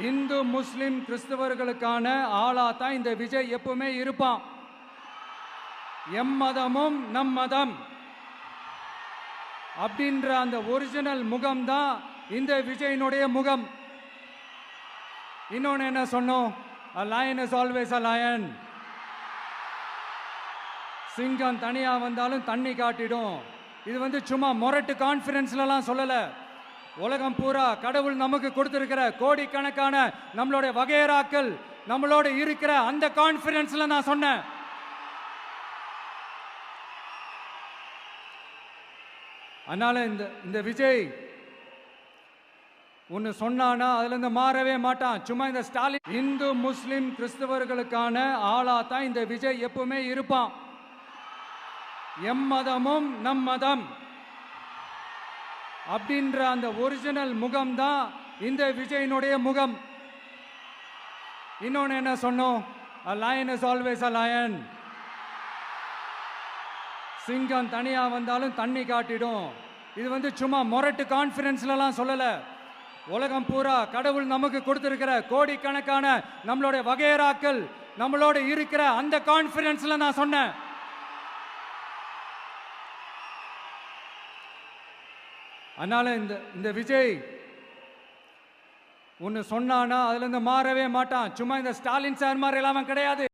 இந்து முஸ்லிம் கிறிஸ்தவர்களுக்கான ஆளா தான் இந்த விஜய் எப்பவுமே இருப்பான். எம்மதமும் நம் மதம் அப்படின்ற அந்த ஒரிஜினல் முகம் தான் இந்த விஜயினுடைய முகம். இன்னொன்னு என்ன சொன்னோம்? A lion is always a lion. சிங்கம் தனியா வந்தாலும் தண்ணி காட்டிடும். இது சும்மா மொரட்டு கான்ஃபரன்ஸ்லாம் சொல்லல. உலகம் பூரா கடவுள் நமக்கு கொடுத்திருக்கிற கோடிக்கணக்கான நம்மளுடைய வகையறாக்கள் நம்மளோட இருக்கிற அந்த கான்ஃபரன்ஸ்ல நான் சொன்னேன். அதனால இந்த விஜய் ஒன்னு சொன்னானா அதுல இருந்து மாறவே மாட்டான். சும்மா இந்த ஸ்டாலின் இந்து முஸ்லிம் கிறிஸ்தவர்களுக்கான ஆளா தான் இந்த விஜய் எப்பவுமே இருப்பான். எம்மதமும் நம் மதம் அப்படின்ற அந்த ஒரிஜினல் முகம் தான் இந்த விஜயினுடைய முகம். இன்னொன்னு என்ன சொன்னோம்? A lion is always a lion. சிங்கம் தனியா வந்தாலும் தண்ணி காட்டிடும். இது சும்மா மொரட்டு கான்ஃபரன்ஸ்லாம் சொல்லல. உலகம் பூரா கடவுள் நமக்கு கொடுத்திருக்கிற கோடிக்கணக்கான நம்மளுடைய வகையறாக்கள் நம்மளோட இருக்கிற அந்த கான்ஃபரன்ஸ்ல நான் சொன்னேன். அதனால இந்த விஜய் ஒன்னு சொன்னானா அதுல இருந்து மாறவே மாட்டான். சும்மா இந்த ஸ்டாலின் சார் மாதிரி எல்லாம் கிடையாது.